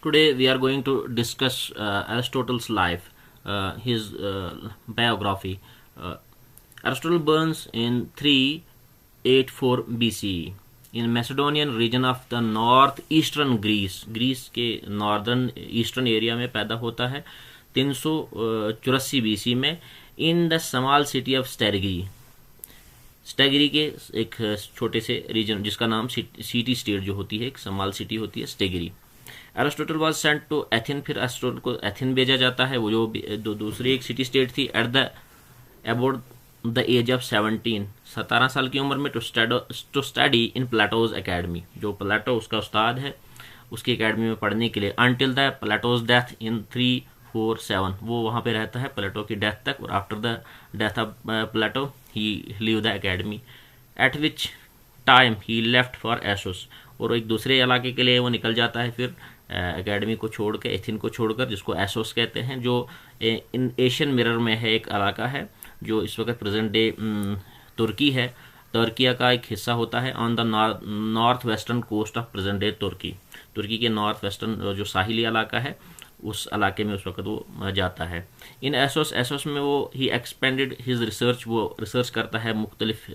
Today we are going to discuss Aristotle's life, his biography. Uh, Aristotle burns in 384 BCE in Macedonian region of the northeastern Greece. Greece के northern eastern area में पैदा होता है 384 BC में in the small city of Stagira. Stagira के एक छोटे से रीजन जिसका नाम सिटी स्टेट जो होती है, एक स्मॉल सिटी होती है Stagira. Aristotle was sent to Athens, फिर एरिस्टोटल को एथेन भेजा जाता है, वो जो दूसरी एक सिटी स्टेट थी, at the about the age of 17 साल की उम्र में to study in Plato's academy, जो प्लेटो उसका उस्ताद है उसकी एकेडमी में पढ़ने के लिए, until the Plato's death in 347, वो वहाँ पे रहता है प्लेटो की डेथ तक। और after the death of Plato he leave the academy, at which time he left for Assos, और एक दूसरे इलाके के लिए वो निकल जाता है फिर एकेडमी को छोड़ के, एथेन को छोड़कर, जिसको एसोस कहते हैं, जो इन एशियन मिरर में है, एक इलाका है जो इस वक्त प्रेजेंट डे तुर्की है, तुर्किया का एक हिस्सा होता है, on the north western coast of present day Turkey. तुर्की के नॉर्थ वेस्टर्न जो साहिली इलाका है उस इलाके में उस वक्त वो जाता है। इन एसोस में वो ही एक्सपेंडेड हिज रिसर्च, वो रिसर्च करता है मुख्तलिफ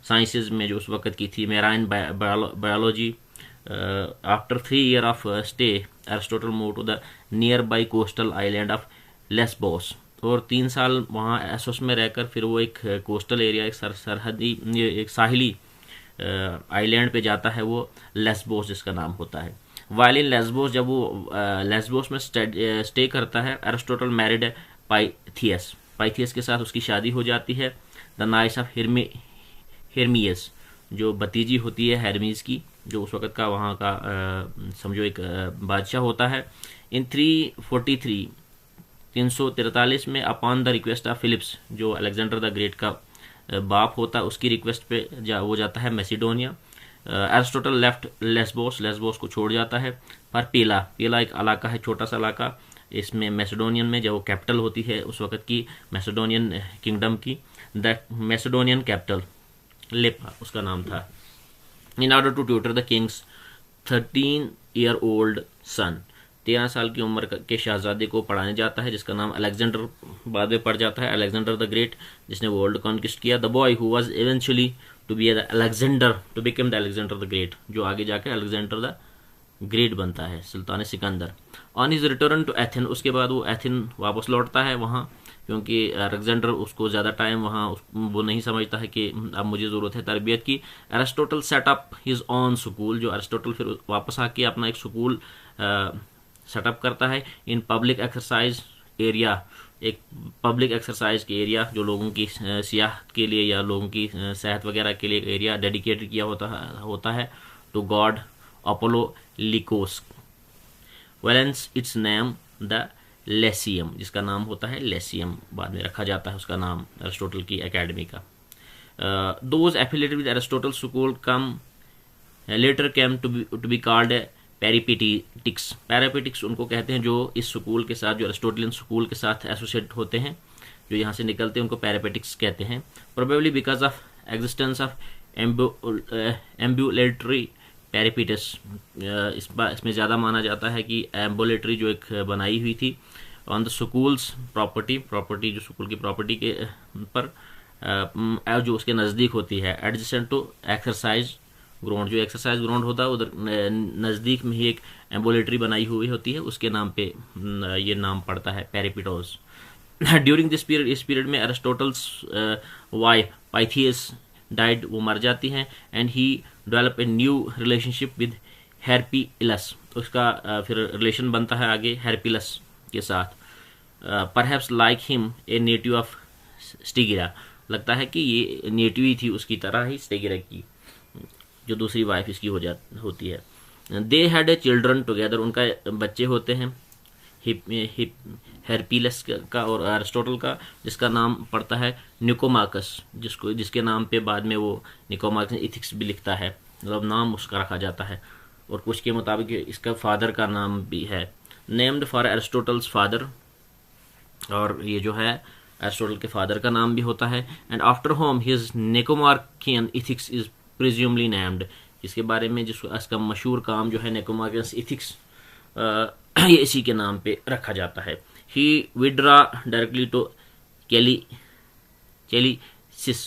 साइंसेज में जो उस वक्त की थी, marine biology. After 3 years of stay Aristotle move to the nearby coastal island of Lesbos, और 3 साल वहाँ एसोस में रहकर फिर वो एक कोस्टल एरिया, एक सरहदी, एक साहिली आइलैंड पे जाता है, वो लेस्बोस जिसका नाम होता है। वाइल इन लेस्बोस, जब वो लेस्बोस में स्टे करता है, एरिस्टोटल मैरिड पाइथियस, पाइथियस के साथ उसकी शादी हो जाती है। द नाइस ऑफ हेरमियस, जो भतीजी होती है हेरमीज की, जो उस वक्त का वहाँ का समझो एक बादशाह होता है। इन 343 में upon the request of Philip's, जो अलेक्जेंडर द ग्रेट का बाप होता है, उसकी रिक्वेस्ट पे वो जाता है मैसिडोनिया। एरिस्टोटल लेफ्ट लेस्बोस को छोड़ जाता है, पर पीला एक इलाका है, छोटा सा इलाका, इसमें मैसिडोनियन में जो कैपिटल होती है उस वक्त की मैसिडोनियन किंगडम की, द मैसिडोनियन कैपिटल लेपा उसका नाम था। In order to tutor the king's 13-year-old son, 13 साल की उम्र के शहजादे को पढ़ाने जाता है, जिसका नाम अलेक्जेंडर बाद में पड़ जाता है, अलेक्जेंडर द ग्रेट, जिसने वर्ल्ड कॉन्क्विस्ट किया। The boy who was eventually to become the Alexander the Great, जो आगे जाके अलेक्जेंडर द ग्रेट बनता है, Sultan Sikandar. On his return to Athens, उसके बाद वो एथेन वापस लौटता है वहाँ, क्योंकि अलेक्जेंडर उसको ज़्यादा टाइम वहाँ वो नहीं समझता है कि अब मुझे ज़रूरत है तरबियत की। Aristotle setup his on school, जो एरिस्टोटल फिर वापस आके अपना एक स्कूल सेटअप करता है इन पब्लिक एक्सरसाइज एरिया, एक पब्लिक एक्सरसाइज के एरिया, जो लोगों की सियाहत के लिए या लोगों की सेहत वगैरह के लिए एक एरिया डेडिकेटेड किया होता है to god Apollo Lykeios. Whence its name the Lyceum, जिसका नाम होता है लेसियम, बाद में रखा जाता है उसका नाम एरिस्टोटल की एकेडमी का। Those affiliated with Aristotle school come later came to be called peripatetics. Peripatetics उनको कहते हैं जो इस स्कूल के साथ, जो एरिस्टोटलियन स्कूल के साथ एसोसिएट होते हैं, जो यहाँ से निकलते हैं, उनको पेरिपेटिक्स कहते हैं। Probably because of existence of ambulatory peripatos, इसमें ज़्यादा माना जाता है कि एम्बुलेटरी जो एक बनाई हुई थी ऑन द स्कूल्स प्रॉपर्टी जो स्कूल की प्रॉपर्टी के पर जो उसके नज़दीक होती है, एडजेसेंट टू एक्सरसाइज ग्राउंड, जो एक्सरसाइज ग्राउंड होता है उधर नज़दीक में ही एक एम्बुलेटरी बनाई हुई होती है, उसके नाम पे ये नाम पड़ता है पेरिपेटोस। ड्यूरिंग दिस पीरियड, इस पीरियड में एरिस्टोटल्स वाइफ पाइथियस डाइड, वो मर जाती हैं, and he develop a new relationship with Herpyllis, उसका फिर रिलेशन बनता है आगे हेरपिलस के साथ। Perhaps like him a native of Stagira, लगता है कि ये नेटिव ही थी उसकी तरह ही स्टेगिरा की, जो दूसरी वाइफ इसकी होती है। They had a children together, उनका बच्चे होते हैं, हेरपिलस का और एरिस्टोटल का, जिसका नाम पड़ता है निकोमाकस, जिसके नाम पे बाद में वो निकोमाकस इथिक्स भी लिखता है, मतलब नाम उसका रखा जाता है, और कुछ के मुताबिक इसका फादर का नाम भी है, नेम्ड फॉर एरिस्टोटल्स फादर, और ये जो है एरिस्टोटल के फादर का नाम भी होता है। And after whom his Nicomachean ethics is presumably named, इसके बारे में जिसका इसका मशहूर काम जो है निकोमार्कियन इथिक्स, ये इसी के नाम पे रखा जाता है। He withdrew directly to Chalcis,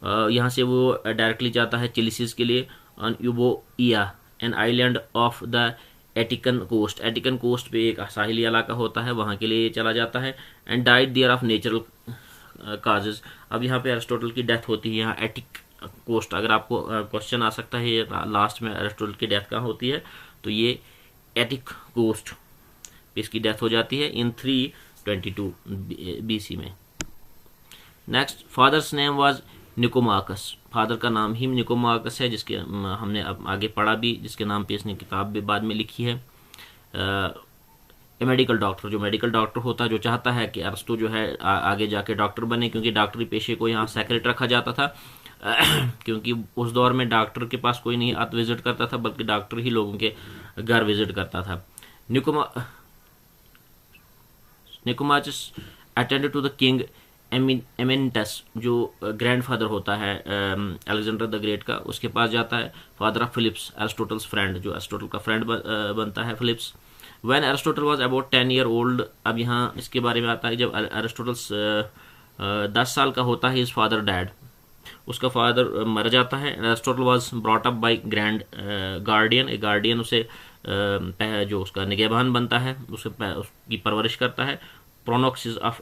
यहाँ से वो डायरेक्टली जाता है चेलिसिस के लिए, on Euboea an island off the Attic coast, Attic coast पे एक साहिली इलाका होता है, वहाँ के लिए चला जाता है। And died there of natural causes, अब यहाँ पे अरिस्टोटल की डेथ होती है यहाँ एटिक कोस्ट। अगर आपको क्वेश्चन आ सकता है लास्ट में अरिस्टोटल की डेथ कहाँ होती है, तो ये एटिक कोस्ट पे इसकी डेथ हो जाती है इन 322 BC में। Next, father's name was Nicomachus, father का नाम ही निकोमाकस है, जिसके हमने अब आगे पढ़ा भी, जिसके नाम पे इसने किताब भी बाद में लिखी है। मेडिकल डॉक्टर, जो मेडिकल डॉक्टर होता है, जो चाहता है कि अरस्तु जो है आगे जाके डॉक्टर बने, क्योंकि डॉक्टरी पेशे को यहाँ सेक्रेट रखा जाता था क्योंकि उस दौर में डॉक्टर के पास कोई नहीं आत विजिट करता था, बल्कि डॉक्टर ही लोगों के घर विजिट करता था। निकोमाचस अटेंडेड टू द किंग एमिनटस, जो ग्रैंडफादर होता है अलेक्जेंडर द ग्रेट का, उसके पास जाता है। Father of Philip's, Aristotle's friend, जो एरिस्टोटल का फ्रेंड बनता है Philip's. When Aristotle was about 10 year old, अब यहाँ इसके बारे में आता है जब एरिस्टोटल्स 10 साल का होता है, हिज फादर डैड, उसका फादर मर जाता है। Aristotle was brought up by grand guardian, एक गार्डियन उसे जो उसका निगहबान बनता है, उसकी परवरिश करता है। प्रोनोक्सिस ऑफ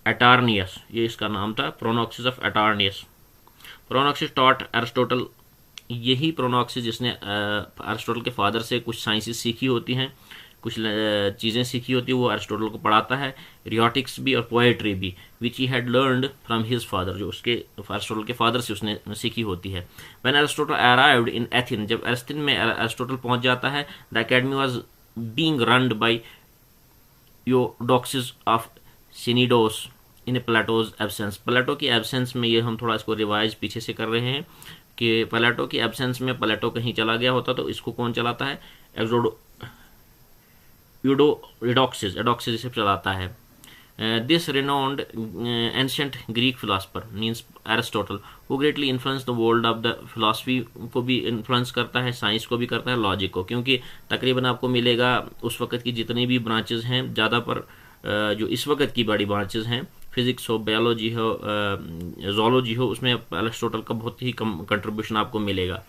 एटार्नियस, ये इसका नाम था, प्रोनोक्सिस ऑफ एटार्नियस। प्रोनोक्सिस टॉट एरिस्टोटल, यही प्रोनोक्सिस जिसने एरिस्टोटल के फादर से कुछ साइंसेस सीखी होती हैं, कुछ चीज़ें सीखी होती है, वो एरिस्टोटल को पढ़ाता है। रियोटिक्स भी और पोएट्री भी, which he had learned from his father, जो उसके एरिस्टोटल के फादर से उसने सीखी होती है। When Aristotle arrived in Athens, जब एथेन में एरिस्टोटल पहुंच जाता है, the academy was being run by Eudoxus of Cnidus in Plato's absence, Plato की एब्सेंस में, ये हम थोड़ा इसको रिवाइज पीछे से कर रहे हैं कि प्लेटो की एब्सेंस में प्लेटो कहीं चला गया होता तो इसको कौन चलाता है, यूडोक्सिस इसे चलाता है। This renowned ancient Greek philosopher means Aristotle, वो greatly influence the world of the philosophy को भी इन्फ्लुएंस करता है, साइंस को भी करता है, लॉजिक को, क्योंकि तकरीबन आपको मिलेगा उस वक्त की जितनी भी ब्रांचेज हैं, ज़्यादा पर जो इस वक्त की बड़ी ब्रांचेज हैं, फिजिक्स हो, बायोलॉजी हो, जोलॉजी हो, उसमें एरिस्टोटल का बहुत ही कम कंट्रीब्यूशन आपको मिलेगा।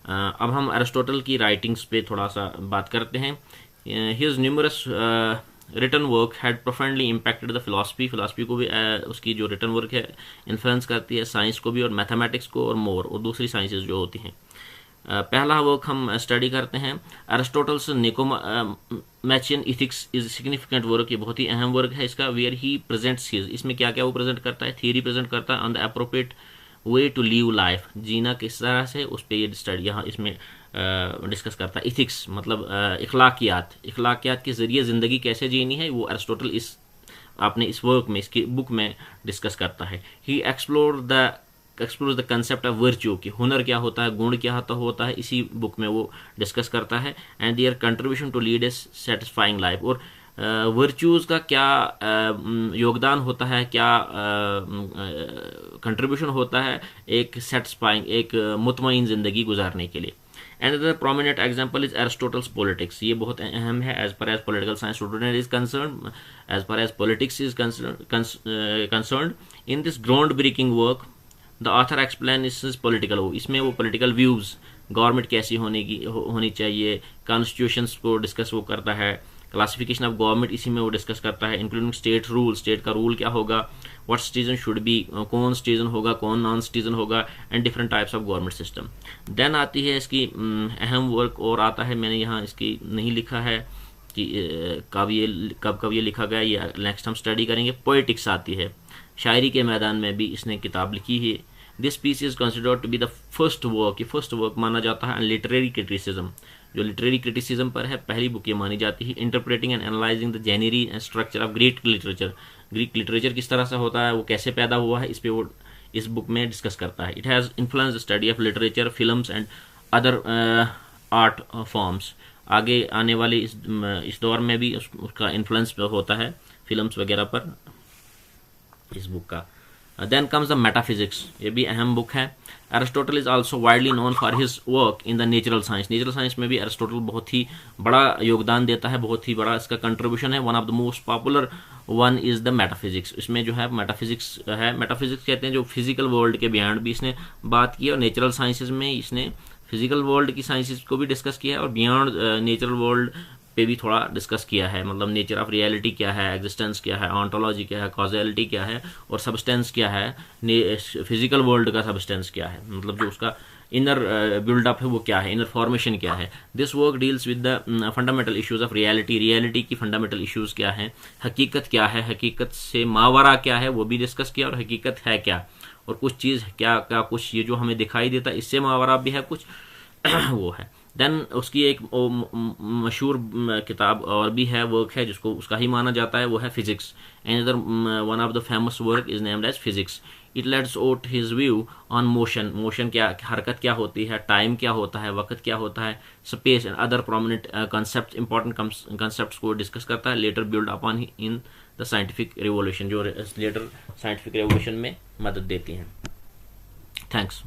अब हम एरिस्टोटल की राइटिंग्स पे थोड़ा सा बात करते हैं। His numerous written work had profoundly impacted the philosophy को भी उसकी जो रिटन वर्क है इन्फ्लुएंस करती है, साइंस को भी, और मैथमेटिक्स को, और मोर, और दूसरी साइंसेज जो होती हैं। पहला वर्क हम स्टडी करते हैं, Aristotle's Nicomachean ethics is significant work, ये बहुत ही अहम वर्क है इसका। वेयर ही प्रेजेंट्स हिज, इसमें क्या क्या वो प्रेजेंट करता है, थियरी प्रेजेंट करता है on the appropriate way to leave life, जीना किस तरह से, उस पर ये स्टडी यहाँ इसमें डिस्कस करता है। इथिक्स मतलब इखलाकियात के जरिए ज़िंदगी कैसे जीनी है, वो एरिस्टोटल इस वर्क में, इसकी बुक में डिस्कस करता है। He explores the concept of virtue, कि हुनर क्या होता है, गुण क्या होता है, इसी बुक में वो डिस्कस करता है। And their contribution to lead a satisfying life, और वर्च्यूज़ का क्या योगदान होता है, क्या कंट्रीब्यूशन होता है एक सेटिस्फाइंग, एक मुतमईन ज़िंदगी गुजारने के लिए। And the prominent example is Aristotle's politics, ये बहुत अहम है as per as political science student is concern, as per as politics is concern. In this ground breaking work the author explain is political, इसमें वो political views, government कैसी होनी चाहिए, constitutions को डिस्कस वो करता है, क्लासिफिकेशन ऑफ गवर्नमेंट इसी में वो डिस्कस करता है, इंक्लूडिंग स्टेट रूल, स्टेट का रूल क्या होगा, व्हाट सिटीजन शुड बी, कौन सिटीजन होगा, कौन नॉन सिटीजन होगा, and different types of government system. Then आती है इसकी अहम वर्क और आता है, मैंने यहाँ इसकी नहीं लिखा है कि कब ये लिखा गया, ये नेक्स्ट हम स्टडी करेंगे। पोएटिक्स आती है, शायरी के मैदान में भी इसने किताब लिखी है। This piece is considered to be the first work, ये फर्स्ट वर्क माना जाता है लिटरेरी क्रिटिसिज्म, जो लिटरेरी क्रिटिसिज्म पर है, पहली बुक ये मानी जाती है। Interpreting and analysing the genre and structure of Greek literature, Greek literature किस तरह से होता है, वो कैसे पैदा हुआ है, इस पे वो इस बुक में डिस्कस करता है। It has influence the study of literature, films and other art forms, आगे आने वाले इस दौर में भी उसका इन्फ्लुएंस होता है फिल्म्स वगैरह पर इस बुक का। देन कम्स द मेटाफिजिक्स, ये भी अहम बुक है। Aristotle is also widely known for his work in the natural science. Natural science में भी एरिस्टोटल बहुत ही बड़ा योगदान देता है, बहुत ही बड़ा इसका कंट्रीब्यूशन है। One of the most popular one is the metaphysics. इसमें जो है मेटाफिजिक्स है, मेटाफिजिक्स कहते हैं जो फिजिकल वर्ल्ड के बियॉन्ड भी इसने बात की है, और नेचुरल साइंसेज में इसने फिजिकल वर्ल्ड की साइंसेज को भी डिस्कस किया है और बियॉन्ड नेचुरल वर्ल्ड पे भी थोड़ा डिस्कस किया है। मतलब नेचर ऑफ रियलिटी क्या है, एग्जिस्टेंस क्या है, ऑन्टोलॉजी क्या है, कॉजेलिटी क्या है, और सबस्टेंस क्या है, फिजिकल वर्ल्ड का सबस्टेंस क्या है, मतलब जो उसका इनर बिल्डअप है वो क्या है, इनर फॉर्मेशन क्या है। This work deals with the fundamental issues of reality. Reality की फंडामेंटल इश्यूज क्या है, हकीकत क्या है, हकीकत से मावरा क्या है वो भी डिस्कस किया, और हकीकत है क्या, और कुछ चीज़ क्या क्या, कुछ ये जो हमें दिखाई देता है इससे मावरा भी है कुछ वो है। देन उसकी एक मशहूर किताब और भी है, वर्क है जिसको उसका ही माना जाता है, वो है physics. Another one of the famous work is named as physics. It lets out his view on motion. Motion क्या, हरकत क्या होती है, टाइम क्या होता है, वक्त क्या होता है, space and other prominent concept, important concept को डिस्कस करता है। Later build upon in the scientific revolution, जो लेटर साइंटिफिक रिवोल्यूशन में मदद देती हैं। थैंक्स।